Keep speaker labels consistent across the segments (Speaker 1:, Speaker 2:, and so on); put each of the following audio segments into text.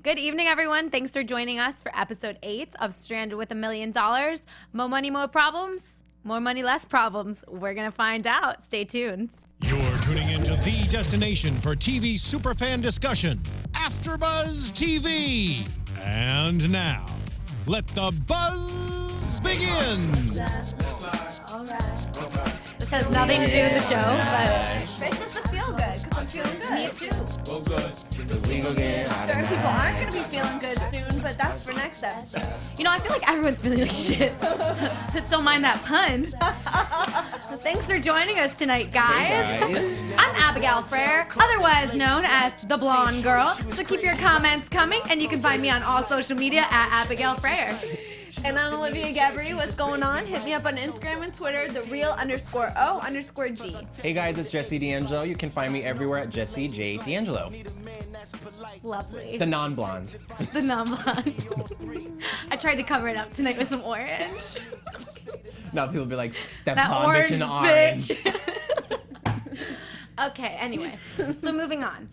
Speaker 1: Good evening, everyone. Thanks for joining us for episode 8 of Stranded with $1 Million. More money, more problems. More money, less problems. We're going to find out. Stay tuned.
Speaker 2: You're tuning into the destination for TV superfan discussion, AFTERBUZZ TV. And now, let the buzz begin.
Speaker 1: All right. This has nothing to do with the show, but
Speaker 3: It's just to feel good, because I'm feeling good.
Speaker 1: me too.
Speaker 4: Well, good. We go get
Speaker 3: Certain people aren't going to be feeling good soon, but that's for next episode.
Speaker 1: You know, I feel like everyone's feeling like shit. Don't mind that pun. Thanks for joining us tonight, guys.
Speaker 4: Hey, guys.
Speaker 1: I'm Abigail Fraher, otherwise known as the Blonde Girl. So keep your comments coming, and you can find me on all social media at Abigail Fraher.
Speaker 3: And I'm Olivia Gabaree. What's going on? Hit me up on Instagram and Twitter, _O_G.
Speaker 4: Hey guys, it's Jesse DAngelo. You can find me everywhere at Jesse J DAngelo.
Speaker 1: Lovely.
Speaker 4: The non-blonde.
Speaker 1: The non-blonde. I tried to cover it up tonight with some orange.
Speaker 4: Now people be like, that
Speaker 1: That
Speaker 4: blonde
Speaker 1: orange
Speaker 4: bitch in the orange.
Speaker 1: bitch. Okay, anyway. So moving on.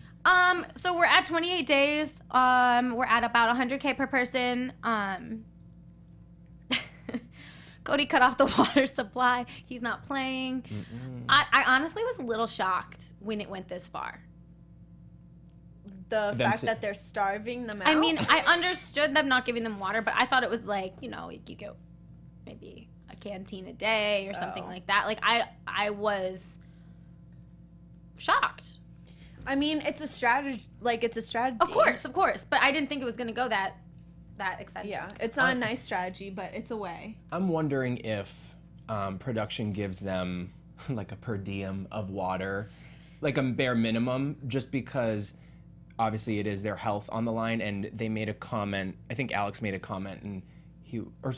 Speaker 1: So we're at 28 days. We're at about 100K per person. Cody cut off the water supply. He's not playing. I honestly was a little shocked when it went this far.
Speaker 3: The fact that they're starving them out.
Speaker 1: I mean, I understood them not giving them water, but I thought it was like, you know, you get maybe a canteen a day or something like that. Like, I was shocked.
Speaker 3: I mean, it's a strategy. Like, it's a strategy.
Speaker 1: Of course. But I didn't think it was going to go that eccentric.
Speaker 3: Yeah, it's not a nice strategy, but it's a way.
Speaker 4: I'm wondering if production gives them like a per diem of water, like a bare minimum, just because obviously it is their health on the line. And they made a comment, I think Alex made a comment, and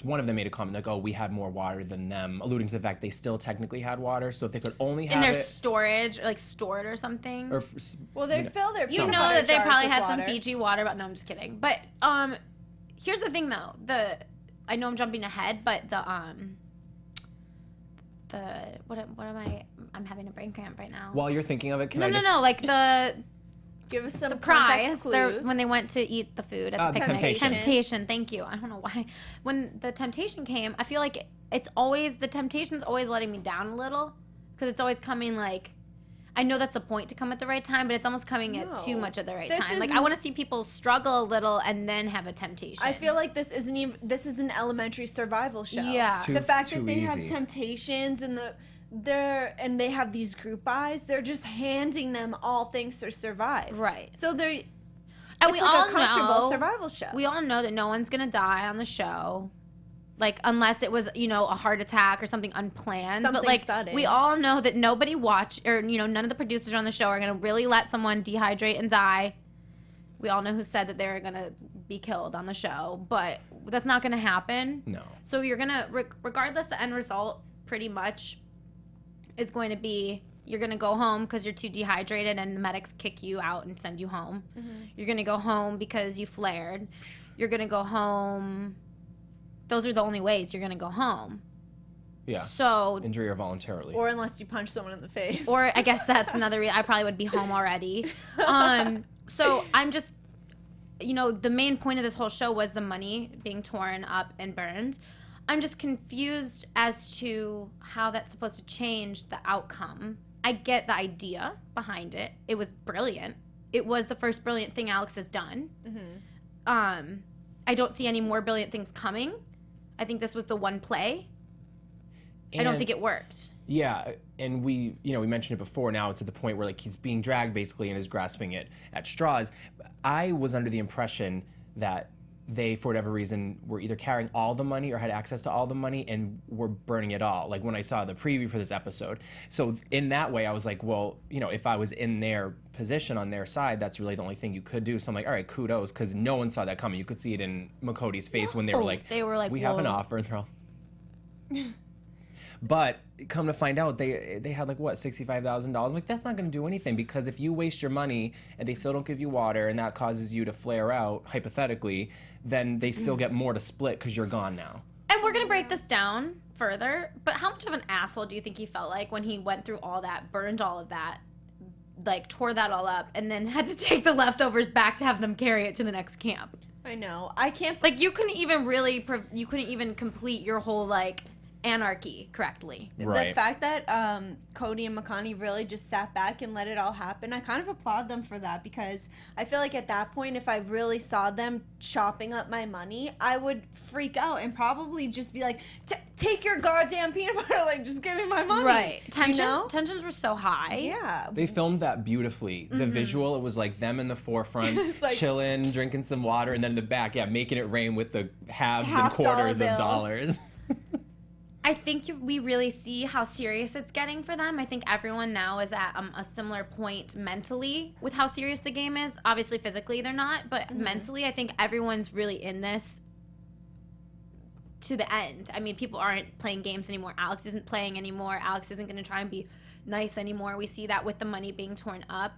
Speaker 4: one of them made a comment like, oh, we had more water than them, alluding to the fact they still technically had water. So if they could only have
Speaker 1: in their
Speaker 4: it,
Speaker 1: storage, like stored or something.
Speaker 4: or
Speaker 3: Well, they fill their
Speaker 1: You know
Speaker 3: peanut butter
Speaker 1: that they
Speaker 3: jars
Speaker 1: probably
Speaker 3: with
Speaker 1: had some
Speaker 3: water.
Speaker 1: Fiji water, but no, I'm just kidding. But here's the thing though. I know I'm jumping ahead, but what am I? I'm having a brain cramp right now.
Speaker 4: while you're thinking of it, can
Speaker 1: No,
Speaker 4: I just
Speaker 1: like the
Speaker 3: Give us some
Speaker 1: prize
Speaker 3: context clues.
Speaker 1: when they went to eat the food at the
Speaker 4: the
Speaker 1: picnic.
Speaker 4: temptation.
Speaker 1: Temptation, thank you. I don't know why. When the temptation came, I feel like the temptation's always letting me down a little, because it's always coming like, I know that's the point to come at the right time, but it's almost coming at too much at the right time. Like, I want to see people struggle a little and then have a temptation.
Speaker 3: I feel like this is an elementary survival show.
Speaker 1: Yeah. It's
Speaker 3: the fact
Speaker 4: too
Speaker 3: that they have
Speaker 4: easy.
Speaker 3: temptations and and they have these group buys, they're just handing them all things to survive.
Speaker 1: Right.
Speaker 3: So they're
Speaker 1: And
Speaker 3: it's
Speaker 1: we
Speaker 3: like
Speaker 1: all
Speaker 3: a comfortable
Speaker 1: know,
Speaker 3: survival show.
Speaker 1: We all know that no one's gonna die on the show, like unless it was, you know, a heart attack or something unplanned. But
Speaker 3: Something
Speaker 1: like
Speaker 3: sudden.
Speaker 1: we all know that none of the producers on the show are gonna really let someone dehydrate and die. We all know who said that they're gonna be killed on the show, but that's not gonna happen.
Speaker 4: No.
Speaker 1: So you're gonna, regardless, the end result pretty much is going to be, you're going to go home because you're too dehydrated and the medics kick you out and send you home. You're going to go home because you flared. You're going to go home. Those are the only ways you're going to go home.
Speaker 4: Yeah.
Speaker 1: So,
Speaker 4: Injury or voluntarily.
Speaker 3: or unless you punch someone in the face.
Speaker 1: or I guess that's another I probably would be home already. So I'm just, you know, the main point of this whole show was the money being torn up and burned. I'm just confused as to how that's supposed to change the outcome. I get the idea behind it. It was brilliant. It was the first brilliant thing Alex has done. I don't see any more brilliant things coming. I think this was the one play. I don't think it worked.
Speaker 4: Yeah, and we mentioned it before. Now it's at the point where like he's being dragged basically and is grasping it at straws. I was under the impression that they, for whatever reason, were either carrying all the money or had access to all the money and were burning it all, like when I saw the preview for this episode. So in that way, I was like, well, you know, if I was in their position on their side, that's really the only thing you could do. So I'm like, all right, kudos, because no one saw that coming. You could see it in McCody's face when they were like, we have an
Speaker 1: whoa.
Speaker 4: offer. And they're all... But come to find out, they had like, what, $65,000? I'm like, that's not going to do anything, because if you waste your money and they still don't give you water and that causes you to flare out, hypothetically, then they still get more to split because you're gone now.
Speaker 1: And we're going to break this down further, but how much of an asshole do you think he felt like when he went through all that, burned all of that, like tore that all up and then had to take the leftovers back to have them carry it to the next camp.
Speaker 3: I know. I can't.
Speaker 1: Like, you couldn't even complete your whole, like, anarchy correctly.
Speaker 4: Right.
Speaker 3: The fact that Cody and Makani really just sat back and let it all happen, I kind of applaud them for that, because I feel like at that point, if I really saw them chopping up my money, I would freak out and probably just be like, take your goddamn peanut butter, like, just give me my money.
Speaker 1: Right.
Speaker 3: Tensions
Speaker 1: were so high.
Speaker 3: Yeah.
Speaker 4: They filmed that beautifully. The visual, it was like them in the forefront,
Speaker 3: like,
Speaker 4: chilling, drinking some water, and then in the back, making it rain with the halves and
Speaker 3: $half-dollar
Speaker 4: quarters of
Speaker 3: bills.
Speaker 4: dollars.
Speaker 1: I think we really see how serious it's getting for them. I think everyone now is at a similar point mentally with how serious the game is. Obviously, physically they're not, but mentally, I think everyone's really in this to the end. I mean, people aren't playing games anymore. Alex isn't playing anymore. Alex isn't going to try and be nice anymore. We see that with the money being torn up.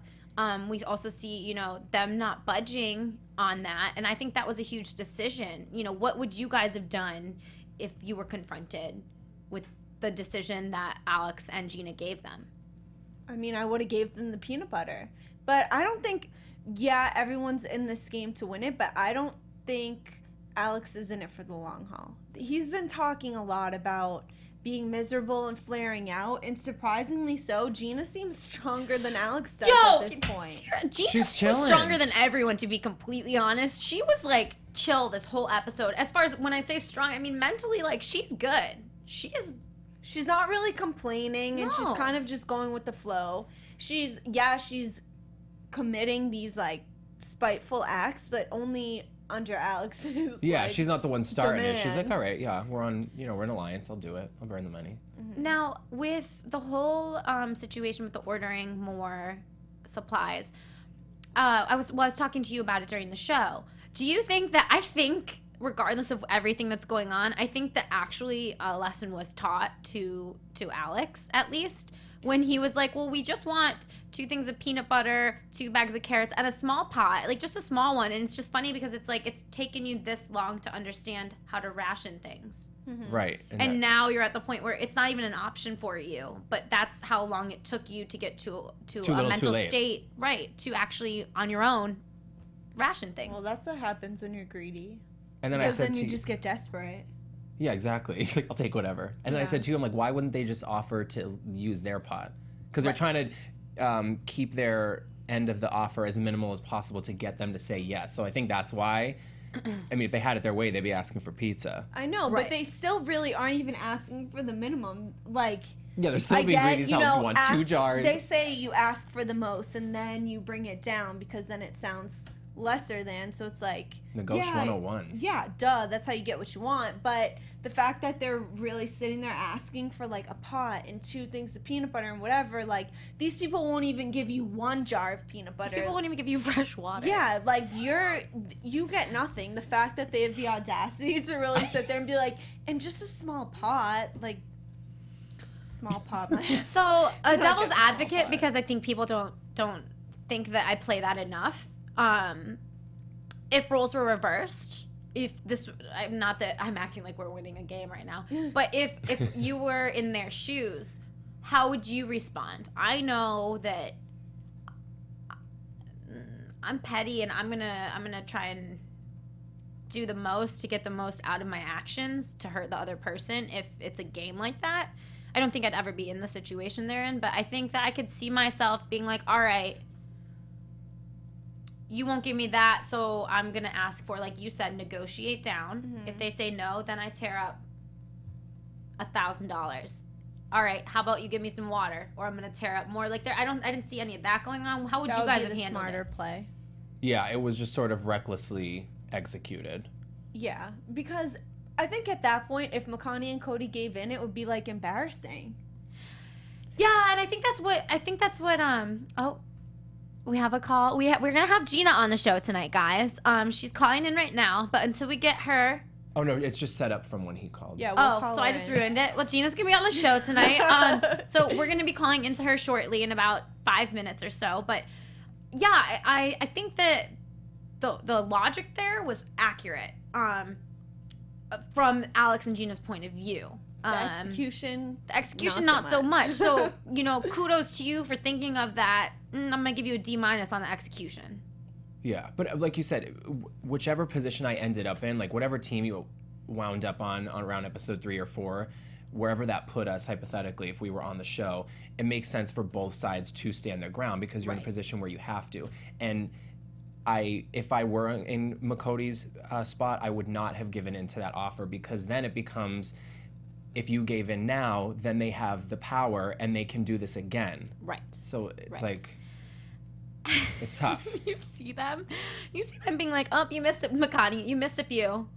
Speaker 1: We also see, them not budging on that. And I think that was a huge decision. What would you guys have done if you were confronted with the decision that Alex and Gina gave them?
Speaker 3: I mean, I would have gave them the peanut butter. But I don't think, everyone's in this game to win it, but I don't think Alex is in it for the long haul. He's been talking a lot about being miserable and flaring out, and surprisingly so, Gina seems stronger than Alex does at this point.
Speaker 1: Gina
Speaker 4: She's
Speaker 1: was
Speaker 4: chilling.
Speaker 1: stronger than everyone, to be completely honest. She was, like, chill this whole episode. As far as when I say strong, I mean mentally, like, she's good.
Speaker 3: She's not really complaining, and she's
Speaker 1: No.
Speaker 3: kind of just going with the flow. She's committing these, like, spiteful acts, but only under Alex's like,
Speaker 4: She's not the one starting it. She's like,
Speaker 3: demands.
Speaker 4: all right, we're on, we're an alliance. I'll do it. I'll burn the money.
Speaker 1: Now, with the whole situation with the ordering more supplies, I was talking to you about it during the show. Do you think that, I think, regardless of everything that's going on, I think that actually a lesson was taught to Alex, at least, when he was like, well, we just want 2 things of peanut butter, 2 bags of carrots, and a small pot, like just a small one. And it's just funny because it's like, it's taken you this long to understand how to ration things.
Speaker 4: Right.
Speaker 1: And now you're at the point where it's not even an option for you, but that's how long it took you to get to
Speaker 4: too
Speaker 1: a
Speaker 4: little,
Speaker 1: mental
Speaker 4: too late.
Speaker 1: state, right, to actually on your own ration things.
Speaker 3: Well, that's what happens when you're greedy.
Speaker 4: And then I
Speaker 3: Because
Speaker 4: said
Speaker 3: then
Speaker 4: to
Speaker 3: you just get desperate.
Speaker 4: yeah, exactly. He's like, I'll take whatever. And then I said to him, like, why wouldn't they just offer to use their pot? Because they're trying to keep their end of the offer as minimal as possible to get them to say yes. So I think that's why. I mean, if they had it their way, they'd be asking for pizza.
Speaker 3: I know,
Speaker 1: Right.
Speaker 3: but they still really aren't even asking for the minimum. Like,
Speaker 4: Yeah, they're still
Speaker 3: I
Speaker 4: being
Speaker 3: get,
Speaker 4: greedy as
Speaker 3: you
Speaker 4: hell.
Speaker 3: know,
Speaker 4: You want 2 jars.
Speaker 3: They say you ask for the most and then you bring it down because then it sounds lesser than. So it's like
Speaker 4: Negotiate 101.
Speaker 3: Yeah, duh. That's how you get what you want. But the fact that they're really sitting there asking for like a pot and 2 things of peanut butter and whatever, like these people won't even give you 1 jar of peanut butter.
Speaker 1: People won't even give you fresh water.
Speaker 3: Yeah, like you get nothing. The fact that they have the audacity to really sit there and be like, and just a small pot, like small pot.
Speaker 1: So a
Speaker 3: don't
Speaker 1: devil's
Speaker 3: get a small
Speaker 1: advocate,
Speaker 3: pot.
Speaker 1: because I think people don't think that I play that enough. If roles were reversed, not that I'm acting like we're winning a game right now, but if you were in their shoes, how would you respond? I know that I'm petty and I'm gonna try and do the most to get the most out of my actions to hurt the other person if it's a game like that. I don't think I'd ever be in the situation they're in, but I think that I could see myself being like, all right, you won't give me that, so I'm going to ask for, like you said, negotiate down. If they say no, then I tear up $1,000. All right, how about you give me some water, or I'm going to tear up more. Like I didn't see any of that going on. How would you guys have handled
Speaker 3: smarter
Speaker 1: it?
Speaker 3: play?
Speaker 4: Yeah, it was just sort of recklessly executed.
Speaker 3: Yeah, because I think at that point, if Makani and Cody gave in, it would be like embarrassing.
Speaker 1: Yeah, and I think that's what oh, we have a call. We're going to have Gina on the show tonight, guys. She's calling in right now, but until we get her.
Speaker 4: Oh no, it's just set up from when he called.
Speaker 3: Yeah, we'll call
Speaker 1: So
Speaker 3: her
Speaker 1: I just
Speaker 3: in.
Speaker 1: ruined it. Well, Gina's going to be on the show tonight. So we're going to be calling into her shortly in about 5 minutes or so. But yeah, I think that the logic there was accurate from Alex and Gina's point of view.
Speaker 3: The execution,
Speaker 1: not so much. So, kudos to you for thinking of that. I'm going to give you a D- on the execution.
Speaker 4: Yeah, but like you said, whichever position I ended up in, like whatever team you wound up on around episode 3 or 4, wherever that put us, hypothetically, if we were on the show, it makes sense for both sides to stand their ground because you're in a position where you have to. And if I were in Makoti's spot, I would not have given in to that offer because then it becomes, if you gave in now, then they have the power and they can do this again.
Speaker 1: Right.
Speaker 4: So it's like, it's tough.
Speaker 1: You see them being like, oh, you missed it, Makati, you missed a few.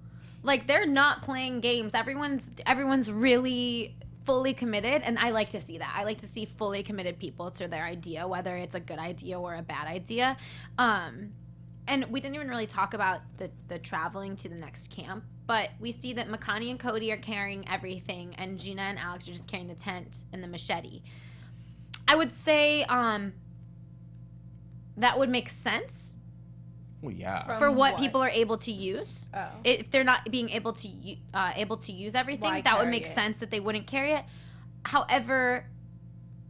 Speaker 1: Like, they're not playing games. Everyone's really fully committed, and I like to see that. I like to see fully committed people to their idea, whether it's a good idea or a bad idea. And we didn't even really talk about the traveling to the next camp, but we see that Makani and Cody are carrying everything, and Gina and Alex are just carrying the tent and the machete. I would say that would make sense.
Speaker 4: Well, yeah.
Speaker 1: For what people are able to use.
Speaker 3: Oh.
Speaker 1: If they're not being able to use everything, that would make sense that they wouldn't carry it. However,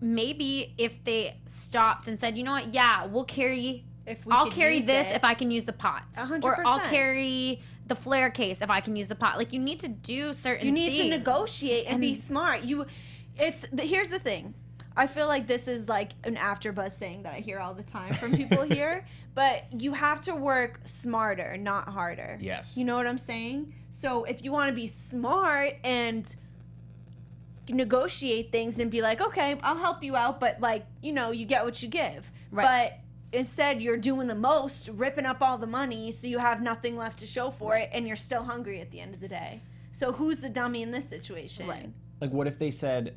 Speaker 1: maybe if they stopped and said, you know what, yeah, we'll carry... I'll carry this if I can use the pot.
Speaker 3: 100%.
Speaker 1: Or I'll carry the flare case if I can use the pot. Like, you need to do certain things.
Speaker 3: You need to negotiate and be smart. Here's the thing. I feel like this is like an AfterBuzz saying that I hear all the time from people here. But you have to work smarter, not harder.
Speaker 4: Yes.
Speaker 3: You know what I'm saying? So if you want to be smart and negotiate things and be like, okay, I'll help you out, but like, you get what you give.
Speaker 1: Right.
Speaker 3: But instead, you're doing the most, ripping up all the money, so you have nothing left to show for it, and you're still hungry at the end of the day. So who's the dummy in this situation?
Speaker 1: Right.
Speaker 4: Like, what if they said,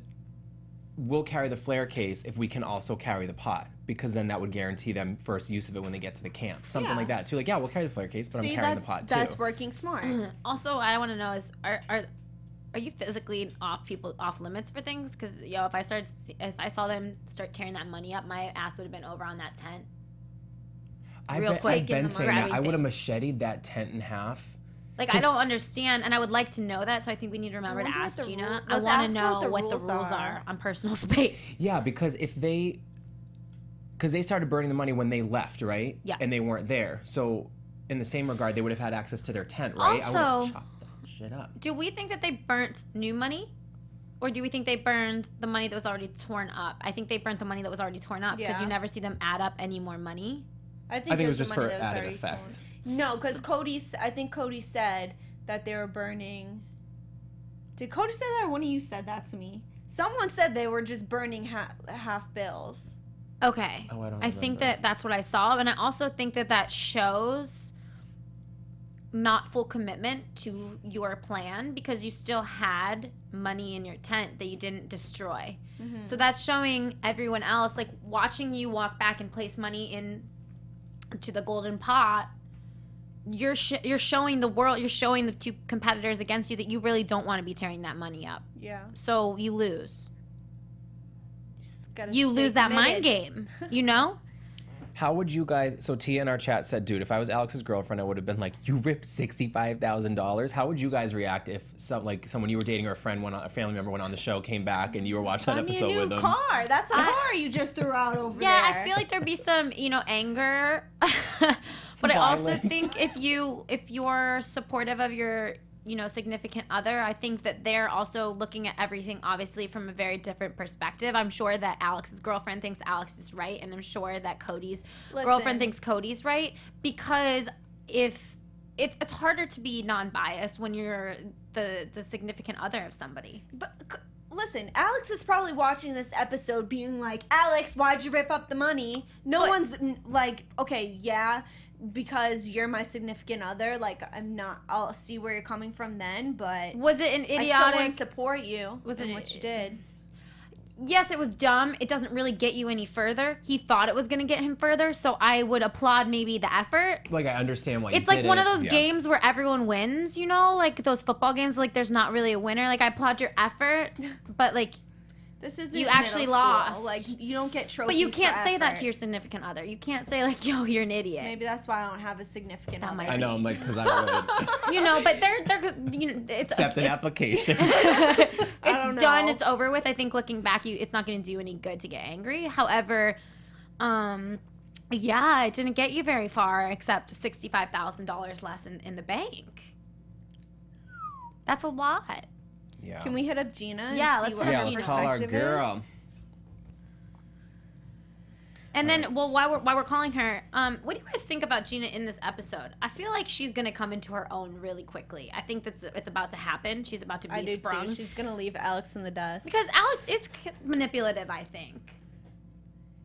Speaker 4: we'll carry the flare case if we can also carry the pot? Because then that would guarantee them first use of it when they get to the camp. Something like that, too. Like, yeah, we'll carry the flare case, but I'm carrying the pot, too.
Speaker 3: That's working smart.
Speaker 1: Also, I want to know is, are you physically off limits for things? Because, if I saw them start tearing that money up, my ass would have been over on that tent.
Speaker 4: I've been saying that. I would have macheted that tent in half.
Speaker 1: Like, I don't understand, and I would like to know that, so I think we need to remember to ask Gina. I want to know what the rules are on personal space.
Speaker 4: Yeah, because they started burning the money when they left, right?
Speaker 1: Yeah.
Speaker 4: And they weren't there. So, in the same regard, they would have had access to their tent, right?
Speaker 1: Also,
Speaker 4: I would have chopped that shit up.
Speaker 1: Do we think that they burnt new money? Or do we think they burned the money that was already torn up? I think they burnt the money that was already torn up because you never see them add up any more money.
Speaker 3: I think
Speaker 4: it was just for added effect.
Speaker 3: No, because I think Cody said that they were burning. Did Cody say that, or one of you said that to me? Someone said they were just burning half bills.
Speaker 1: Okay.
Speaker 4: Oh, I don't remember.
Speaker 1: I think that's what I saw, and I also think that shows not full commitment to your plan because you still had money in your tent that you didn't destroy. Mm-hmm. So that's showing everyone else, like watching you walk back and place money to the golden pot. You're showing the world, you're showing the two competitors against you that you really don't want to be tearing that money up.
Speaker 3: Yeah.
Speaker 1: So you lose.
Speaker 3: You
Speaker 1: lose that mind game,
Speaker 4: How would you guys, so Tia in our chat said, dude, if I was Alex's girlfriend, I would have been like, you ripped $65,000. How would you guys react if someone you were dating or a family member went on the show, came back, and you were watching that episode with them?
Speaker 3: Car. That's a car you just threw out over there.
Speaker 1: Yeah, I feel like there'd be some, anger. But I also think if you're supportive of your, significant other, I think that they're also looking at everything obviously from a very different perspective. I'm sure that Alex's girlfriend thinks Alex is right, and I'm sure that Cody's girlfriend thinks Cody's right, because if it's harder to be non-biased when you're the significant other of somebody.
Speaker 3: But listen, Alex is probably watching this episode being like, Alex, why'd you rip up the money? One's like, okay, yeah, because you're my significant other. Like, I'll see where you're coming from then, but
Speaker 1: was it an idiotic?
Speaker 3: I still wouldn't support you in what you did.
Speaker 1: Yes, it was dumb. It doesn't really get you any further. He thought it was going to get him further, so I would applaud maybe the effort.
Speaker 4: Like, I understand why
Speaker 1: it's like one of those games where everyone wins, like those football games, like there's not really a winner. Like, I applaud your effort, but like
Speaker 3: This isn't
Speaker 1: You actually
Speaker 3: middle school.
Speaker 1: lost.
Speaker 3: Like, you don't get trophies.
Speaker 1: But you can't
Speaker 3: for
Speaker 1: say that
Speaker 3: effort.
Speaker 1: to your significant other. You can't say like, "Yo, you're an idiot."
Speaker 3: Maybe that's why I don't have a significant
Speaker 1: That
Speaker 3: other.
Speaker 1: might
Speaker 4: I know, I'm like, because I would
Speaker 1: You know, but they're you know, it's
Speaker 4: accept an
Speaker 1: it's,
Speaker 4: application.
Speaker 1: it's
Speaker 3: don't
Speaker 1: done.
Speaker 3: know.
Speaker 1: It's over with. I think looking back, it's not going to do any good to get angry. However, yeah, it didn't get you very far, except $65,000 less in the bank. That's a lot.
Speaker 4: Yeah.
Speaker 3: Can we hit up Gina? And
Speaker 1: Yeah,
Speaker 3: see
Speaker 1: let's
Speaker 3: what
Speaker 1: hit
Speaker 3: her
Speaker 1: up
Speaker 4: let's
Speaker 1: Gina.
Speaker 4: call our
Speaker 3: perspective
Speaker 4: girl.
Speaker 3: is?
Speaker 1: And then, well, while we're calling her, what do you guys think about Gina in this episode? I feel like she's gonna come into her own really quickly. I think it's about to happen. She's about to be
Speaker 3: I do
Speaker 1: sprung.
Speaker 3: too. She's gonna leave Alex in the dust.
Speaker 1: Because Alex is manipulative, I think,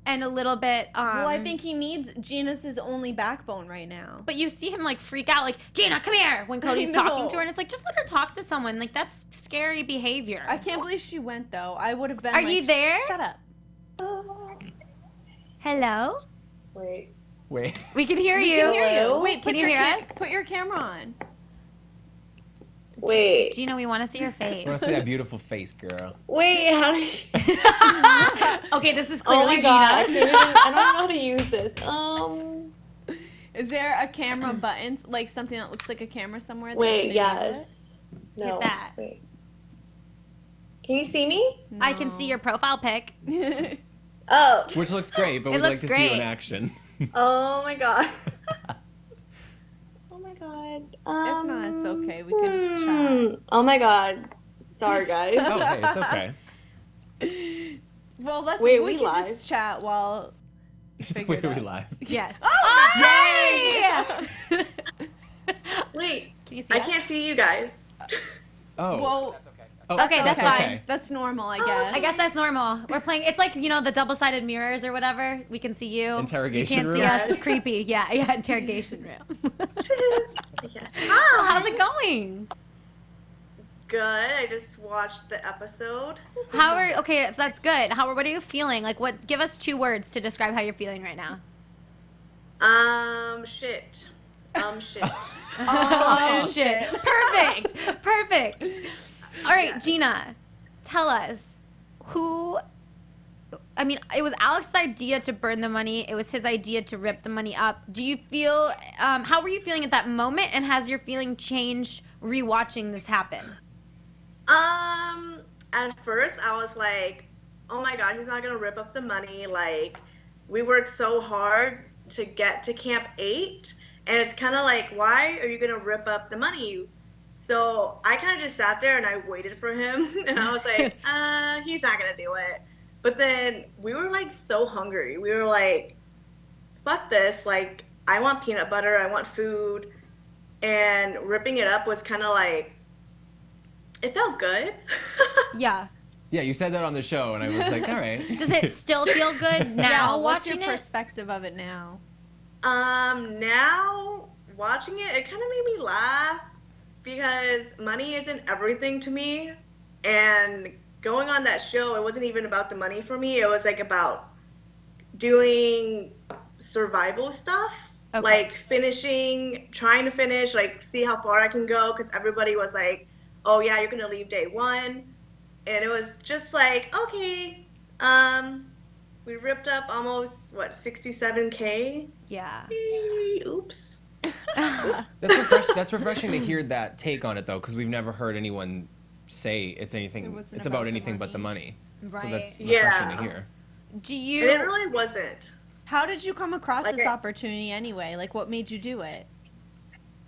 Speaker 1: and a little bit.
Speaker 3: Well, I think he needs Gina's his only backbone right now.
Speaker 1: But you see him like freak out, like Gina, come here, when Cody's
Speaker 3: know.
Speaker 1: talking to her, and it's like just let her talk to someone. Like that's scary behavior.
Speaker 3: I can't believe she went though. I would have been.
Speaker 1: Are
Speaker 3: like,
Speaker 1: you there?
Speaker 3: Shut up.
Speaker 1: Hello,
Speaker 5: Wait.
Speaker 4: Wait.
Speaker 1: we can hear
Speaker 3: We
Speaker 1: you.
Speaker 3: can hear you.
Speaker 5: Hello?
Speaker 3: Wait,
Speaker 1: Can
Speaker 3: put
Speaker 1: you
Speaker 3: your
Speaker 1: hear us?
Speaker 3: Put your camera on.
Speaker 5: Wait.
Speaker 1: Gina, we want to see your face.
Speaker 4: I want to see that beautiful face, girl.
Speaker 5: Wait, how do you...
Speaker 1: Okay, this is
Speaker 5: Oh
Speaker 1: clearly
Speaker 5: my god, I
Speaker 1: Gina.
Speaker 5: can't even... I don't know how to use this.
Speaker 3: Is there a camera button, like something that looks like a camera somewhere? That
Speaker 5: Wait,
Speaker 3: you can enable
Speaker 5: yes. No.
Speaker 1: Hit that.
Speaker 5: Wait. Can you see me?
Speaker 3: it?
Speaker 1: I can see your profile pic.
Speaker 5: Oh.
Speaker 4: Which looks great, but
Speaker 1: It
Speaker 4: we'd like
Speaker 1: looks
Speaker 4: to see you in
Speaker 1: great.
Speaker 4: action.
Speaker 5: Oh my god. Oh my god.
Speaker 3: If not, it's okay. We could just chat.
Speaker 5: Oh my god. Sorry, guys.
Speaker 4: Oh, hey, it's okay.
Speaker 3: Well, let's
Speaker 5: Wait,
Speaker 3: we
Speaker 5: we
Speaker 3: can
Speaker 5: live?
Speaker 3: just chat while.
Speaker 4: Just
Speaker 3: Figure
Speaker 4: wait
Speaker 3: it
Speaker 4: till we
Speaker 3: out.
Speaker 4: live.
Speaker 1: Yes.
Speaker 3: Oh,
Speaker 1: Yay!
Speaker 5: Wait,
Speaker 1: Can you see
Speaker 5: I
Speaker 1: us?
Speaker 5: can't see you guys.
Speaker 4: Oh.
Speaker 3: Well,
Speaker 4: Oh,
Speaker 1: Okay, that's fine.
Speaker 3: That's normal, I guess.
Speaker 1: I guess that's normal. We're playing. It's like the double-sided mirrors or whatever. We can see you.
Speaker 4: Interrogation
Speaker 1: You can't see
Speaker 4: room?
Speaker 1: us. It's creepy. Yeah, interrogation room.
Speaker 5: Yeah.
Speaker 1: So how's it going?
Speaker 5: Good. I just watched the episode.
Speaker 1: Okay, so that's good. What are you feeling? Like, give us 2 words to describe how you're feeling right now.
Speaker 5: Shit. Shit.
Speaker 3: Oh,
Speaker 1: shit. Perfect. All right, Gina, tell us it was Alex's idea to burn the money. It was his idea to rip the money up. Do you feel, how were you feeling at that moment? And has your feeling changed rewatching this happen?
Speaker 5: At first I was like, oh my god, he's not gonna rip up the money. Like, we worked so hard to get to Camp 8, and it's kind of like, why are you gonna rip up the money? So I kind of just sat there and I waited for him, and I was like, he's not gonna do it. But then we were like so hungry. We were like, fuck this. Like, I want peanut butter. I want food. And ripping it up was kind of like, it felt good.
Speaker 1: Yeah.
Speaker 4: Yeah, you said that on the show, and I was like, all right.
Speaker 1: Does it still feel good now
Speaker 3: Yeah, what's your
Speaker 1: watching it?
Speaker 3: perspective of it now?
Speaker 5: Now watching it, it kind of made me laugh because money isn't everything to me. And going on that show, it wasn't even about the money for me. It was like about doing survival stuff,
Speaker 1: Okay.
Speaker 5: like trying to finish, like see how far I can go. Because everybody was like, "Oh yeah, you're gonna leave day 1," and it was just like, okay, we ripped up almost 67K.
Speaker 1: Yeah.
Speaker 5: Oops.
Speaker 4: That's refreshing to hear that take on it, though, because we've never heard anyone say it's
Speaker 3: wasn't
Speaker 4: about
Speaker 3: about the
Speaker 4: anything but the money.
Speaker 1: Right.
Speaker 4: So that's refreshing
Speaker 5: Yeah.
Speaker 4: to hear.
Speaker 1: Do
Speaker 5: And
Speaker 1: you?
Speaker 5: it really wasn't.
Speaker 3: How did you come across
Speaker 5: Like
Speaker 3: this
Speaker 5: it-
Speaker 3: opportunity anyway? Like, what made you do it?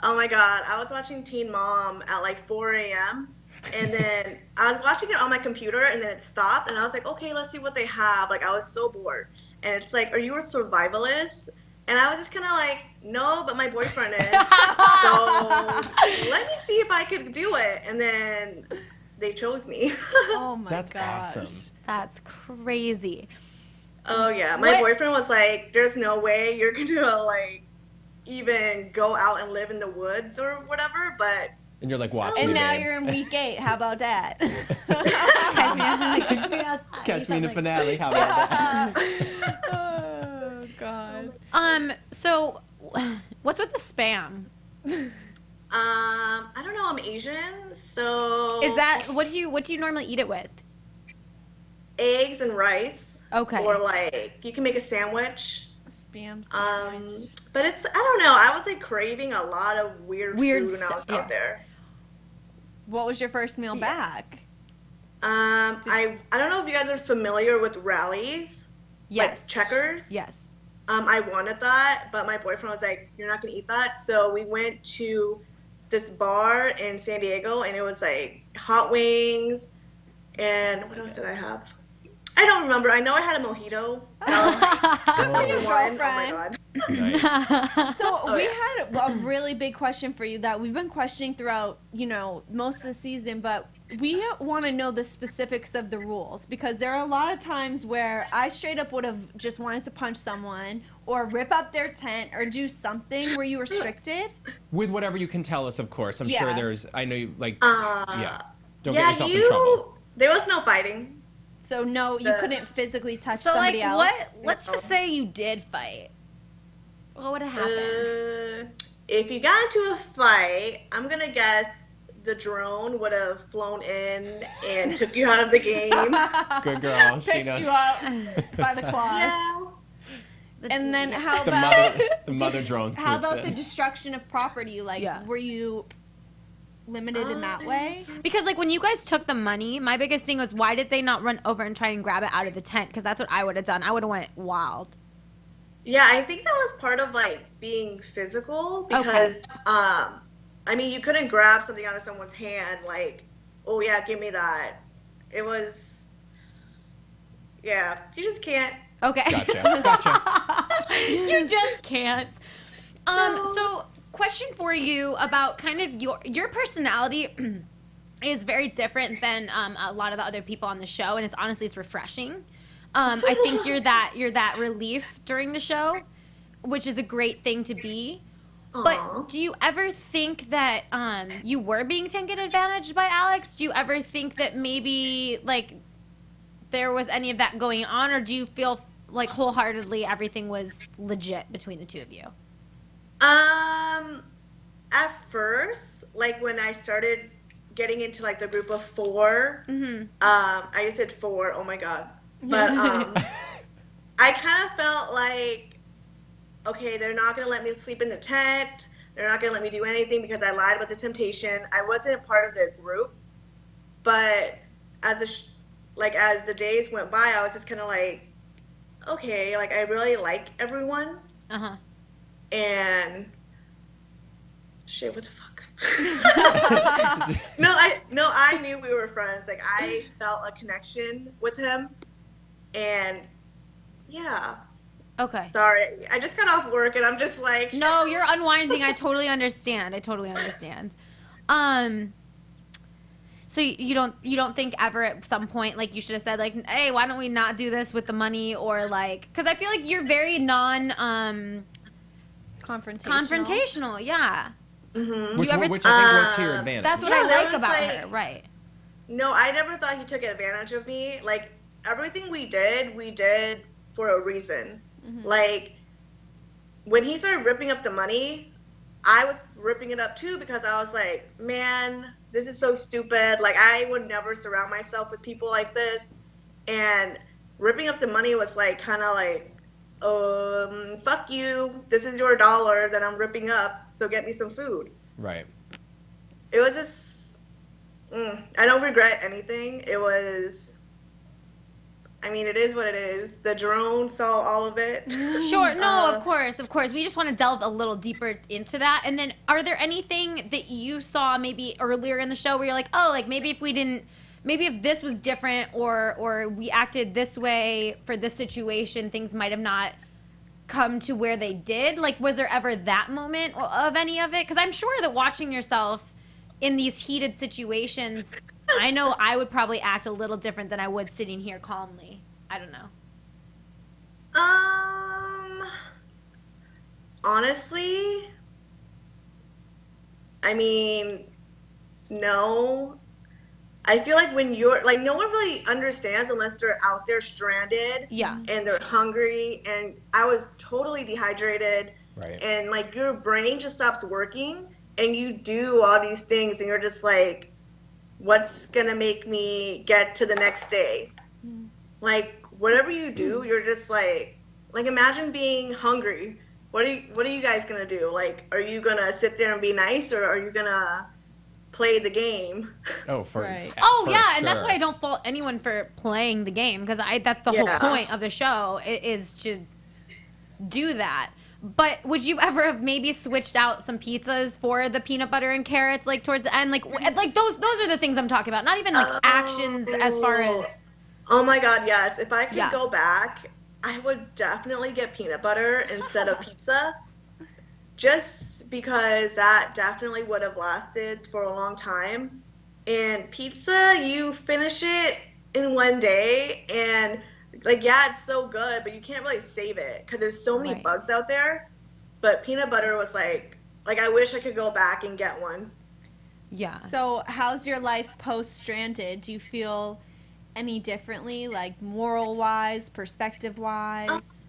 Speaker 5: Oh my god, I was watching Teen Mom at like 4 a.m. and then I was watching it on my computer and then it stopped and I was like, okay, let's see what they have. Like, I was so bored. And it's like, are you a survivalist? And I was just kind of like, no, but my boyfriend is. So let me see if I could do it. And then they chose me.
Speaker 3: Oh my
Speaker 4: That's
Speaker 3: gosh.
Speaker 4: awesome.
Speaker 1: That's crazy.
Speaker 5: Oh yeah, my
Speaker 1: What-
Speaker 5: boyfriend was like, there's no way you're gonna like even go out and live in the woods or whatever, but
Speaker 4: And you're like, watch
Speaker 3: And
Speaker 4: me,
Speaker 3: now
Speaker 4: babe.
Speaker 3: you're in week 8. How about that?
Speaker 1: Catch me outside.
Speaker 4: Catch me in the
Speaker 1: Sounds like-
Speaker 4: finale. How about that?
Speaker 3: Oh god.
Speaker 1: So, what's with the spam?
Speaker 5: I don't know, I'm Asian, so
Speaker 1: Is that what do you normally eat it with?
Speaker 5: eggs and rice.
Speaker 1: Okay.
Speaker 5: Or like you can make a sandwich.
Speaker 3: Spam sandwich.
Speaker 5: But it's, I don't know. I was like craving a lot of weird food when I was
Speaker 1: yeah.
Speaker 5: out there.
Speaker 3: What was your first meal back?
Speaker 5: I don't know if you guys are familiar with rallies.
Speaker 1: Yes.
Speaker 5: Like Checkers.
Speaker 1: Yes.
Speaker 5: I wanted that, but my boyfriend was like, "You're not gonna eat that." So we went to this bar in San Diego, and it was like hot wings, and what else did I have? I don't remember. I know I had a mojito. Good
Speaker 3: for you,
Speaker 5: one.
Speaker 3: girlfriend.
Speaker 5: Oh my god.
Speaker 4: Nice.
Speaker 3: So we had a really big question for you that we've been questioning throughout, most of the season, but we want to know the specifics of the rules because there are a lot of times where I straight up would have just wanted to punch someone or rip up their tent or do something. Were you restricted?
Speaker 4: With whatever you can tell us, of course. I'm sure
Speaker 3: Yeah.
Speaker 4: there's, I know you, like,
Speaker 5: Yeah,
Speaker 4: don't get yourself in trouble.
Speaker 5: There was no fighting.
Speaker 3: So no, you couldn't physically touch
Speaker 1: So
Speaker 3: somebody
Speaker 1: like,
Speaker 3: else.
Speaker 1: let's just say you did fight. What would have happened?
Speaker 5: If you got into a fight, I'm gonna guess the drone would have flown in and took you out of the game.
Speaker 4: Good girl. She
Speaker 3: Picked
Speaker 4: knows.
Speaker 3: you up by the claws.
Speaker 5: Yeah.
Speaker 3: And then how
Speaker 4: The
Speaker 3: about
Speaker 4: mother drone swoops
Speaker 3: how about
Speaker 4: in.
Speaker 3: the destruction of property? Like,
Speaker 1: Yeah.
Speaker 3: were you limited in that way?
Speaker 1: Because like when you guys took the money, my biggest thing was why did they not run over and try and grab it out of the tent? Because that's what I would have done. I would have went wild.
Speaker 5: Yeah, I think that was part of like being physical because I mean you couldn't grab something out of someone's hand like, oh yeah, give me that. It was you just can't.
Speaker 1: Okay.
Speaker 4: Gotcha.
Speaker 1: You just can't. So question for you about kind of your personality is very different than a lot of the other people on the show, and it's refreshing. I think you're that relief during the show, which is a great thing to be.
Speaker 5: Aw.
Speaker 1: But do you ever think that you were being taken advantage by Alex? Do you ever think that maybe like there was any of that going on, or do you feel like wholeheartedly everything was legit between the two of you?
Speaker 5: At first, like when I started getting into like the group of 4, I just said 4. Oh my god. But I kind of felt like, okay, they're not gonna let me sleep in the tent. They're not gonna let me do anything because I lied about the temptation. I wasn't part of their group, but as the days went by, I was just kind of like, okay, like I really like everyone. And shit, what the fuck? I knew we were friends. Like I felt a connection with him, and yeah.
Speaker 1: Okay.
Speaker 5: Sorry, I just got off work and I'm just like.
Speaker 1: No, you're unwinding. I totally understand. So you don't think ever at some point like you should have said like, hey, why don't we not do this with the money, or like, because I feel like you're very confrontational. Yeah.
Speaker 5: Mm-hmm.
Speaker 4: Which
Speaker 1: you ever-
Speaker 4: I think worked to your advantage.
Speaker 1: That's what
Speaker 5: Yeah,
Speaker 1: I
Speaker 5: that
Speaker 1: like
Speaker 5: was
Speaker 1: about
Speaker 5: like-
Speaker 1: her. Right.
Speaker 5: No, I never thought he took advantage of me. Like everything we did for a reason. Like when he started ripping up the money, I was ripping it up too because I was like, man, this is so stupid. Like I would never surround myself with people like this. And ripping up the money was like kind of like, fuck you. This is your dollar that I'm ripping up. So get me some food.
Speaker 4: Right.
Speaker 5: It was just, I don't regret anything. It was, I mean, it is what it is. The drone saw all of it.
Speaker 1: Sure. No, of course. We just want to delve a little deeper into that. And then are there anything that you saw maybe earlier in the show where you're like, oh, like maybe if this was different or we acted this way for this situation, things might have not come to where they did? Like, was there ever that moment of any of it? Because I'm sure that watching yourself in these heated situations, I know I would probably act a little different than I would sitting here calmly. I don't know.
Speaker 5: Honestly, I mean, no. I feel like when you're like, no one really understands unless they're out there stranded.
Speaker 1: Yeah.
Speaker 5: And they're hungry, and I was totally dehydrated.
Speaker 4: Right.
Speaker 5: And like your brain just stops working, and you do all these things, and you're just like, what's gonna make me get to the next day? Like whatever you do, you're just like imagine being hungry. What are you guys gonna do? Like, are you gonna sit there and be nice, or are you gonna play the game?
Speaker 4: Oh, for
Speaker 3: Right.
Speaker 1: Oh
Speaker 4: for
Speaker 1: yeah, and that's
Speaker 4: sure.
Speaker 1: why I don't fault anyone for playing the game, because that's the whole
Speaker 5: Yeah.
Speaker 1: point of the show is to do that. But would you ever have maybe switched out some pizzas for the peanut butter and carrots, like towards the end? Like those are the things I'm talking about. Not even like actions as far as.
Speaker 5: Oh my God, yes. If I could
Speaker 1: Yeah.
Speaker 5: go back, I would definitely get peanut butter instead of pizza. Just because that definitely would have lasted for a long time. And pizza, you finish it in one day, and like, yeah, it's so good, but you can't really save it because there's so many
Speaker 1: Right.
Speaker 5: bugs out there. But peanut butter was like I wish I could go back and get one.
Speaker 1: Yeah.
Speaker 3: So, how's your life post-stranded? Do you feel any differently, like moral-wise, perspective-wise?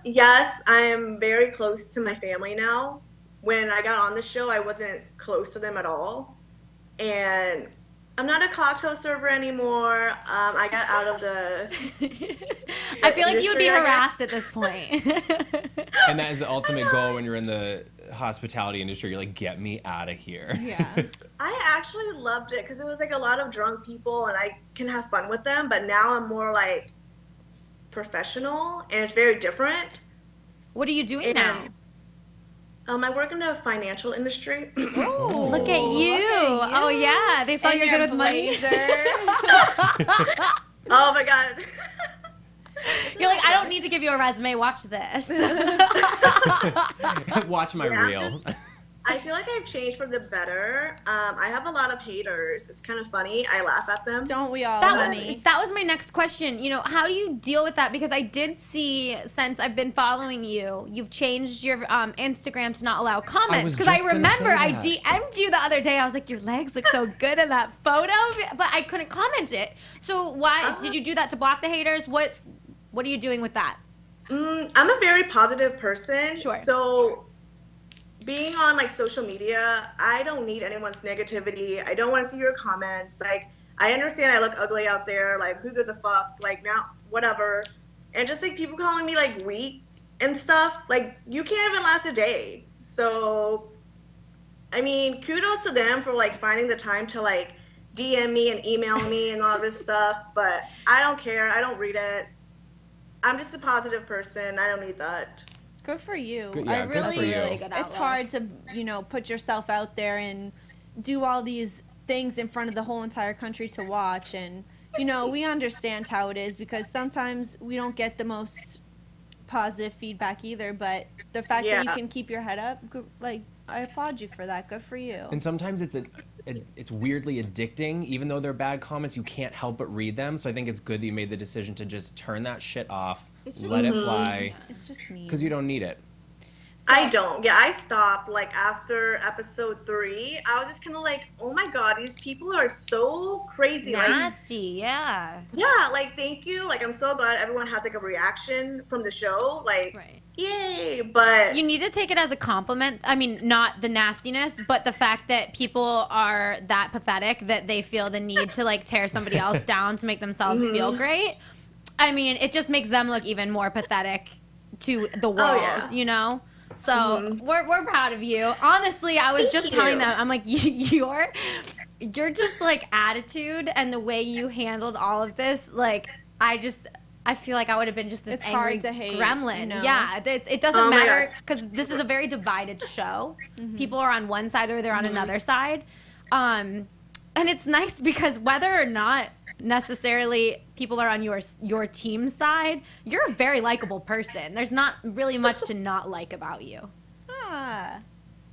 Speaker 5: Yes, I am very close to my family now. When I got on the show, I wasn't close to them at all. And I'm not a cocktail server anymore. I got out of the
Speaker 1: I feel like you would be
Speaker 5: industry, I guess.
Speaker 1: harassed at this point.
Speaker 4: And that is the ultimate goal when you're in the hospitality industry. You're like, get me out of here.
Speaker 3: Yeah.
Speaker 5: I actually loved it because it was like a lot of drunk people and I can have fun with them. But now I'm more like professional and it's very different.
Speaker 1: What are you doing
Speaker 5: And
Speaker 1: now?
Speaker 5: I work in the financial industry.
Speaker 3: Oh,
Speaker 1: Look at you. Oh yeah, they saw
Speaker 3: And
Speaker 1: you're
Speaker 3: your
Speaker 1: good with money.
Speaker 3: blazer.
Speaker 5: Oh my God.
Speaker 1: You're like, I don't need to give you a resume. Watch this.
Speaker 4: Watch my
Speaker 5: Yeah,
Speaker 4: reel.
Speaker 5: I feel like I've changed for the better. I have a lot of haters. It's kind of funny. I laugh at them.
Speaker 3: Don't we all,
Speaker 1: That
Speaker 3: honey?
Speaker 1: was my next question. You know, how do you deal with that? Because I did see, since I've been following you, you've changed your Instagram to not allow comments.
Speaker 4: was
Speaker 1: Because I
Speaker 4: just gonna
Speaker 1: remember
Speaker 4: say
Speaker 1: I
Speaker 4: that.
Speaker 1: DM'd you the other day. I was like, your legs look so good in that photo, but I couldn't comment it. So why did you do that to block the haters? What are you doing with that?
Speaker 5: I'm a very positive person.
Speaker 1: Sure.
Speaker 5: So being on like social media, I don't need anyone's negativity. I don't want to see your comments. Like, I understand I look ugly out there. Like, who gives a fuck? Like, now, whatever. And just like people calling me like weak and stuff. Like, you can't even last a day. So, I mean, kudos to them for like finding the time to like DM me and email me and all this stuff. But I don't care. I don't read it. I'm just a positive person. I don't need that.
Speaker 3: Good for you.
Speaker 4: Good-
Speaker 3: I
Speaker 4: yeah, good
Speaker 3: really,
Speaker 4: for you.
Speaker 1: Really good
Speaker 3: it's
Speaker 1: outlook.
Speaker 3: hard to, put yourself out there and do all these things in front of the whole entire country to watch. And, we understand how it is because sometimes we don't get the most positive feedback either. But the fact that you
Speaker 5: Yeah.
Speaker 3: can keep your head up, like, I applaud you for that. Good for you.
Speaker 4: And sometimes it's it's weirdly addicting. Even though they're bad comments, you can't help but read them. So I think it's good that you made the decision to just turn that shit off,
Speaker 3: It's just
Speaker 4: let it
Speaker 3: mean.
Speaker 4: fly,
Speaker 3: It's just me.
Speaker 4: because you don't need it.
Speaker 5: I don't. Yeah, I stopped like after episode 3. I was just kind of like, oh my God, these people are so crazy. Like,
Speaker 1: Nasty, yeah.
Speaker 5: yeah, like, thank you. Like, I'm so glad everyone has like a reaction from the show. Like,
Speaker 1: Right.
Speaker 5: yay. But
Speaker 1: You need to take it as a compliment. I mean, not the nastiness, but the fact that people are that pathetic that they feel the need to like tear somebody else down to make themselves feel great. I mean, it just makes them look even more pathetic to the world,
Speaker 5: yeah.
Speaker 1: So we're proud of you. Honestly, I was
Speaker 5: Thank
Speaker 1: just
Speaker 5: you.
Speaker 1: telling them, I'm like, you're just like attitude and the way you handled all of this, like I feel like I would have been just this
Speaker 3: It's
Speaker 1: angry
Speaker 3: hard to hate,
Speaker 1: gremlin.
Speaker 3: you know?
Speaker 1: Yeah, it doesn't
Speaker 5: Oh my
Speaker 1: matter
Speaker 5: gosh.
Speaker 1: because this is a very divided show. People are on one side or they're on another side. And it's nice because whether or not necessarily people are on your team side, you're a very likable person. There's not really much to not like about you.
Speaker 3: Ah.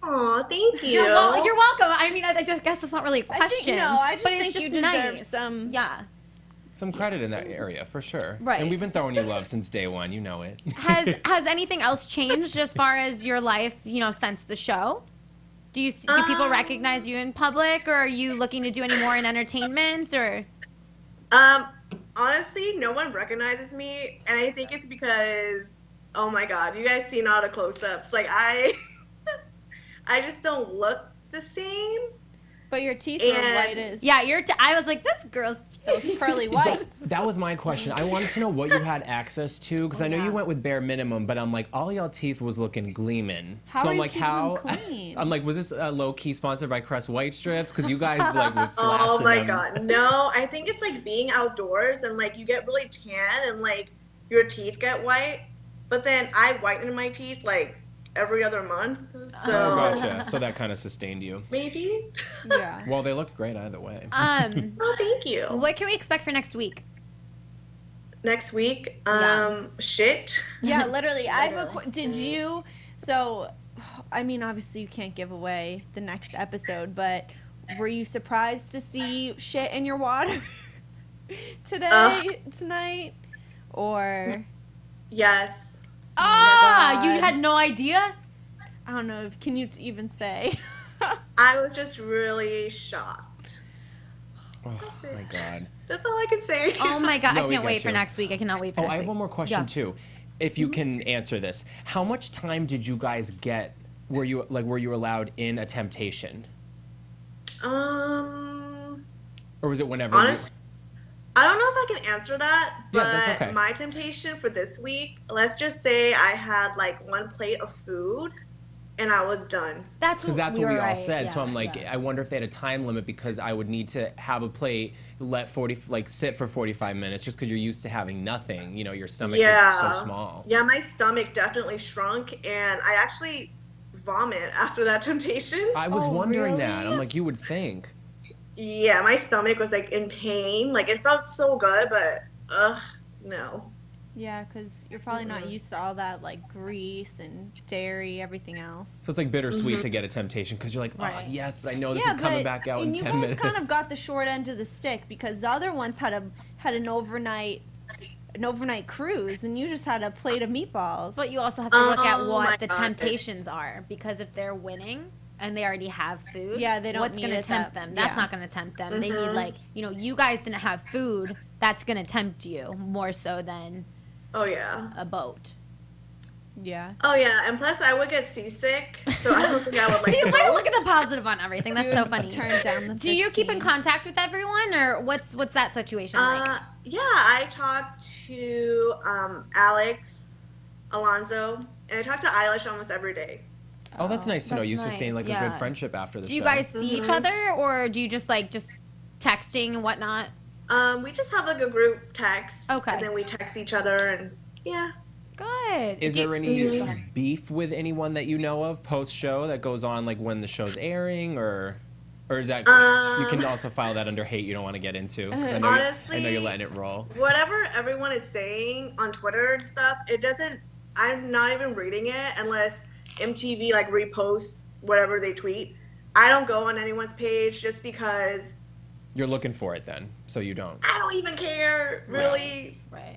Speaker 5: aw, thank you.
Speaker 1: You're welcome. I mean, I just guess it's not really a question.
Speaker 3: I just
Speaker 1: but it's
Speaker 3: think
Speaker 1: just
Speaker 3: you deserve
Speaker 1: nice.
Speaker 3: some-
Speaker 1: Yeah.
Speaker 4: Some credit in that area, for sure.
Speaker 1: Right.
Speaker 4: And we've been throwing you love since day one. You know it.
Speaker 1: Has anything else changed as far as your life, since the show? Do people recognize you in public, or are you looking to do any more in entertainment, or?
Speaker 5: Honestly, no one recognizes me, and I think it's because, oh my God, you guys seen all the close-ups. Like, I just don't look the same.
Speaker 3: But your teeth
Speaker 5: And-
Speaker 3: are white as
Speaker 1: Yeah, I was like, this girl's
Speaker 3: those pearly whites.
Speaker 4: That was my question. I wanted to know what you had access to because I know
Speaker 3: yeah.
Speaker 4: you went with bare minimum, but I'm like, all y'all teeth was looking gleaming.
Speaker 3: How
Speaker 4: so
Speaker 3: are
Speaker 4: I'm
Speaker 3: you
Speaker 4: like,
Speaker 3: keeping
Speaker 4: how?
Speaker 3: them clean?
Speaker 4: I'm like, was this low key sponsored by Crest White Strips? Because you guys like would flash
Speaker 5: Oh my
Speaker 4: them.
Speaker 5: god, no! I think it's like being outdoors and like you get really tan and like your teeth get white, but then I whiten my teeth like every other month. So
Speaker 4: Oh, gotcha. So that kind of sustained you.
Speaker 5: maybe.
Speaker 3: Yeah.
Speaker 4: Well, they looked great either way.
Speaker 5: Oh, thank you.
Speaker 1: what can we expect for next week?
Speaker 5: Next week,
Speaker 1: Yeah.
Speaker 5: shit.
Speaker 3: Yeah, literally. I have
Speaker 1: Literally.
Speaker 3: did you? So, I mean, obviously you can't give away the next episode, but were you surprised to see shit in your water tonight, or
Speaker 5: Yes.
Speaker 1: Ah, you
Speaker 3: God.
Speaker 1: had no idea?
Speaker 3: I don't know. Can you even say?
Speaker 5: I was just really shocked.
Speaker 4: Oh my god.
Speaker 5: That's all I can say.
Speaker 1: Oh my god,
Speaker 4: No,
Speaker 1: I
Speaker 4: we
Speaker 1: can't
Speaker 4: got
Speaker 1: wait for
Speaker 4: you.
Speaker 1: next week. I cannot wait for
Speaker 4: Oh,
Speaker 1: next
Speaker 4: I
Speaker 1: week.
Speaker 4: have one more question
Speaker 1: Yeah.
Speaker 4: too. If you can answer this, how much time did you guys get? Were you allowed in a temptation, or was it whenever?
Speaker 5: Honest, I don't know if I can answer that, but
Speaker 4: Yeah, that's okay.
Speaker 5: my temptation for this week, let's just say I had like one plate of food and I was done.
Speaker 1: That's
Speaker 4: Because that's what we all
Speaker 1: right.
Speaker 4: said. So
Speaker 1: Yeah,
Speaker 4: I'm like,
Speaker 1: yeah.
Speaker 4: I wonder if they had a time limit because I would need to have a plate, sit for 45 minutes, just because you're used to having nothing. You know, your stomach is so small.
Speaker 5: Yeah, my stomach definitely shrunk and I actually vomit after that temptation.
Speaker 4: I was
Speaker 3: Oh,
Speaker 4: wondering
Speaker 3: really?
Speaker 4: that. I'm like, you would think.
Speaker 5: Yeah, my stomach was like in pain. Like it felt so good, but no.
Speaker 3: Yeah, because you're probably not used to all that like grease and dairy, everything else.
Speaker 4: So it's like bittersweet to get a temptation because you're like, oh
Speaker 3: Right.
Speaker 4: yes, but I know this is coming back out in
Speaker 3: and
Speaker 4: 10
Speaker 3: you guys
Speaker 4: minutes.
Speaker 3: kind of got the short end of the stick because the other ones had an overnight cruise, and you just had a plate of meatballs.
Speaker 1: But you also have to look at
Speaker 5: Oh
Speaker 1: what
Speaker 5: my
Speaker 1: the
Speaker 5: God.
Speaker 1: temptations are, because if they're winning and they already have food,
Speaker 3: Yeah, they don't
Speaker 1: what's
Speaker 3: need
Speaker 1: going to
Speaker 3: it
Speaker 1: tempt
Speaker 3: that-
Speaker 1: them? That's
Speaker 3: yeah.
Speaker 1: not going to tempt them. They need, like, you guys didn't have food. That's going to tempt you more so than
Speaker 5: Oh yeah.
Speaker 1: a boat.
Speaker 3: yeah.
Speaker 5: Oh yeah, and plus I would get seasick, so I don't think I would like.
Speaker 1: See,
Speaker 5: to
Speaker 1: way to
Speaker 5: go.
Speaker 1: look at the positive on everything. That's so funny.
Speaker 3: Turn down the
Speaker 1: Do you keep in
Speaker 3: 15.
Speaker 1: contact with everyone, or what's that situation like?
Speaker 5: Yeah, I talked to Alex, Alonzo, and I talk to Eilish almost every day.
Speaker 4: Oh, that's nice to know.
Speaker 1: That's
Speaker 4: You
Speaker 1: nice,
Speaker 4: sustained like a
Speaker 1: yeah.
Speaker 4: good friendship after the
Speaker 1: Do you
Speaker 4: show.
Speaker 1: guys see each other, or do you just texting and whatnot?
Speaker 5: We just have like a group text,
Speaker 1: Okay.
Speaker 5: and then we text each other, and yeah.
Speaker 1: Good.
Speaker 4: Is
Speaker 1: Do you-
Speaker 4: there any beef with anyone that you know of post show that goes on like when the show's airing, or is that you can also file that under hate you don't want to get into? 'Cause I know
Speaker 5: Honestly,
Speaker 4: I know you're letting it roll.
Speaker 5: Whatever everyone is saying on Twitter and stuff, it doesn't. I'm not even reading it unless MTV like reposts whatever they tweet. I don't go on anyone's page just because
Speaker 4: You're looking for it then, so you don't.
Speaker 5: I don't even care really.
Speaker 1: Right.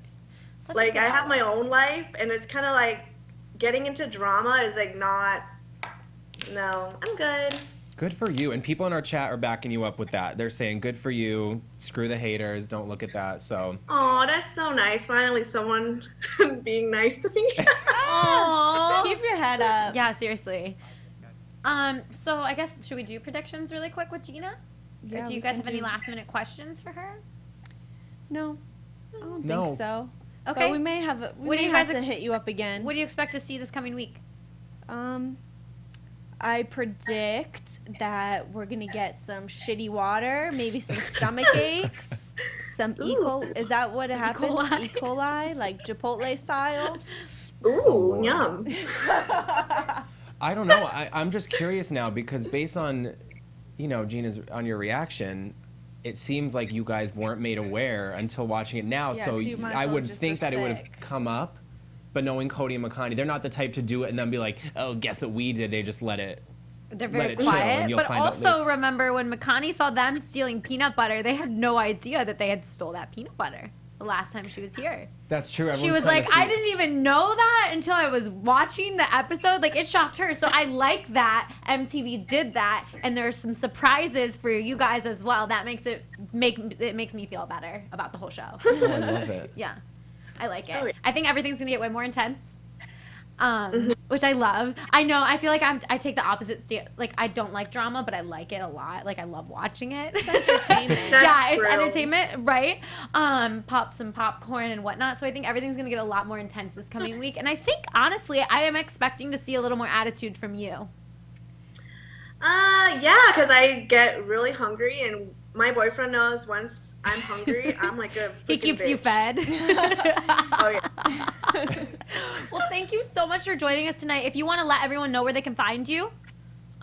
Speaker 1: Such a
Speaker 5: Like
Speaker 1: good
Speaker 5: I have my
Speaker 1: outlet.
Speaker 5: own life, and it's kind of like getting into drama is like not. No, I'm good.
Speaker 4: Good for you. And people in our chat are backing you up with that. They're saying, good for you. Screw the haters. Don't look at that. So
Speaker 5: Oh, that's so nice. Finally, someone being nice to me.
Speaker 1: Aw.
Speaker 3: Keep your head up.
Speaker 1: Yeah, seriously. So I guess should we do predictions really quick with Gina?
Speaker 3: Yeah,
Speaker 1: Or do
Speaker 3: we
Speaker 1: you guys
Speaker 3: can
Speaker 1: have any
Speaker 3: do-
Speaker 1: last minute questions for her?
Speaker 3: No, I don't
Speaker 4: No.
Speaker 3: think so.
Speaker 1: Okay.
Speaker 3: But we may have
Speaker 1: What do you
Speaker 3: have
Speaker 1: guys
Speaker 3: to
Speaker 1: ex-
Speaker 3: hit you up again.
Speaker 1: What do you expect to see this coming week?
Speaker 3: I predict that we're gonna get some shitty water, maybe some stomach aches, some E. coli. Is that what happened?
Speaker 1: coli.
Speaker 3: E. coli, like Chipotle style.
Speaker 5: Ooh, yum.
Speaker 4: I don't know. I'm just curious now because based on, Gina's on your reaction, it seems like you guys weren't made aware until watching it now.
Speaker 3: Yeah,
Speaker 4: so
Speaker 3: so you might as
Speaker 4: I
Speaker 3: well
Speaker 4: would
Speaker 3: just
Speaker 4: think
Speaker 3: are
Speaker 4: that it would have
Speaker 3: sick.
Speaker 4: come up. But knowing Cody and Makani, they're not the type to do it and then be like, oh, guess what we did. They just let it.
Speaker 1: They're
Speaker 4: Let
Speaker 1: very
Speaker 4: it chill and
Speaker 1: quiet.
Speaker 4: you'll
Speaker 1: But
Speaker 4: find out
Speaker 1: also remember when Makani saw them stealing peanut butter, they had no idea that they had stole that peanut butter the last time she was here.
Speaker 4: That's true.
Speaker 1: She
Speaker 4: Everyone's
Speaker 1: was
Speaker 4: kinda
Speaker 1: like, I didn't even know that until I was watching the episode. Like, it shocked her. So I like that MTV did that, and there's some surprises for you guys as well. That makes it makes me feel better about the whole show.
Speaker 4: Oh, I love it.
Speaker 1: Yeah, I like it.
Speaker 5: Oh, yeah.
Speaker 1: I think everything's gonna get way more intense. which I love. I know. I feel like I take the opposite stand. Like, I don't like drama, but I like it a lot. Like, I love watching it. It's
Speaker 3: entertainment.
Speaker 1: Yeah, it's
Speaker 5: true.
Speaker 1: entertainment, right? Pop some popcorn and whatnot. So I think everything's gonna get a lot more intense this coming week. And I think, honestly, I am expecting to see a little more attitude from you.
Speaker 5: Yeah, because I get really hungry, and my boyfriend knows once I'm hungry, I'm like a
Speaker 1: He keeps
Speaker 5: bitch.
Speaker 1: you fed.
Speaker 5: Oh yeah.
Speaker 1: Well, thank you so much for joining us tonight. If you want to let everyone know where they can find you,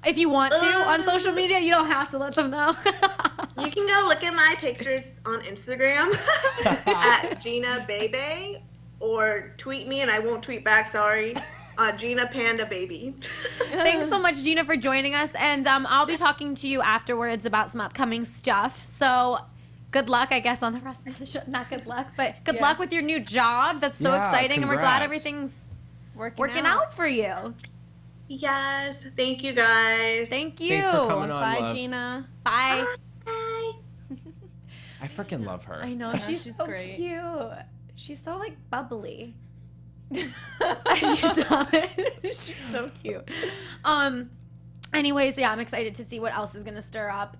Speaker 1: if you want to, on social media, you don't have to let them know.
Speaker 5: You can go look at my pictures on Instagram at Gina Bebe, or tweet me and I won't tweet back. Sorry, Gina Panda Baby.
Speaker 1: Thanks so much, Gina, for joining us, and I'll be talking to you afterwards about some upcoming stuff. So. Good luck, I guess, on the rest of the show. Not good luck, but good luck with your new job. That's so exciting, and we're glad everything's working out for you.
Speaker 5: Yes, thank you guys.
Speaker 1: Thank you.
Speaker 4: Thanks for coming on,
Speaker 3: Bye,
Speaker 4: love.
Speaker 3: Gina.
Speaker 1: Bye.
Speaker 5: Bye.
Speaker 4: I freaking love her.
Speaker 1: I know, she's so
Speaker 3: great.
Speaker 1: cute. She's so, like, bubbly. She's so cute. Anyways, yeah, I'm excited to see what else is going to stir up.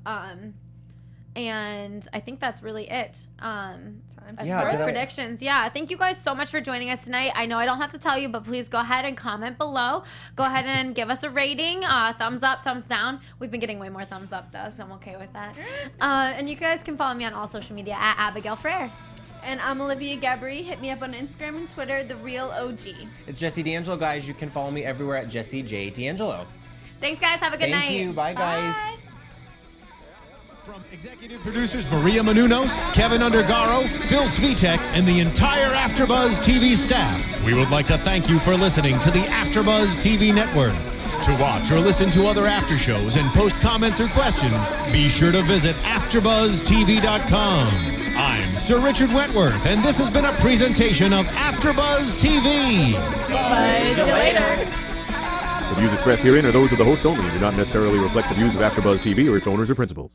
Speaker 1: And I think that's really it. As far as predictions, thank you guys so much for joining us tonight. I know I don't have to tell you, but please go ahead and comment below. Go ahead and give us a rating, thumbs up, thumbs down. We've been getting way more thumbs up though, so I'm okay with that. And you guys can follow me on all social media at Abigail Fraher.
Speaker 3: And I'm Olivia Gabaree. Hit me up on Instagram and Twitter, The Real OG.
Speaker 4: It's Jesse DAngelo, guys. You can follow me everywhere at Jesse J DAngelo.
Speaker 1: Thanks, guys. Have a good night.
Speaker 4: Thank you. Bye, guys.
Speaker 3: Bye.
Speaker 2: From executive producers Maria Menounos, Kevin Undergaro, Phil Svitek, and the entire AfterBuzz TV staff, we would like to thank you for listening to the AfterBuzz TV network. To watch or listen to other after shows and post comments or questions, be sure to visit AfterBuzzTV.com. I'm Sir Richard Wentworth, and this has been a presentation of AfterBuzz TV.
Speaker 3: Bye. See you later.
Speaker 6: The views expressed herein are those of the hosts only and do not necessarily reflect the views of AfterBuzz TV or its owners or principals.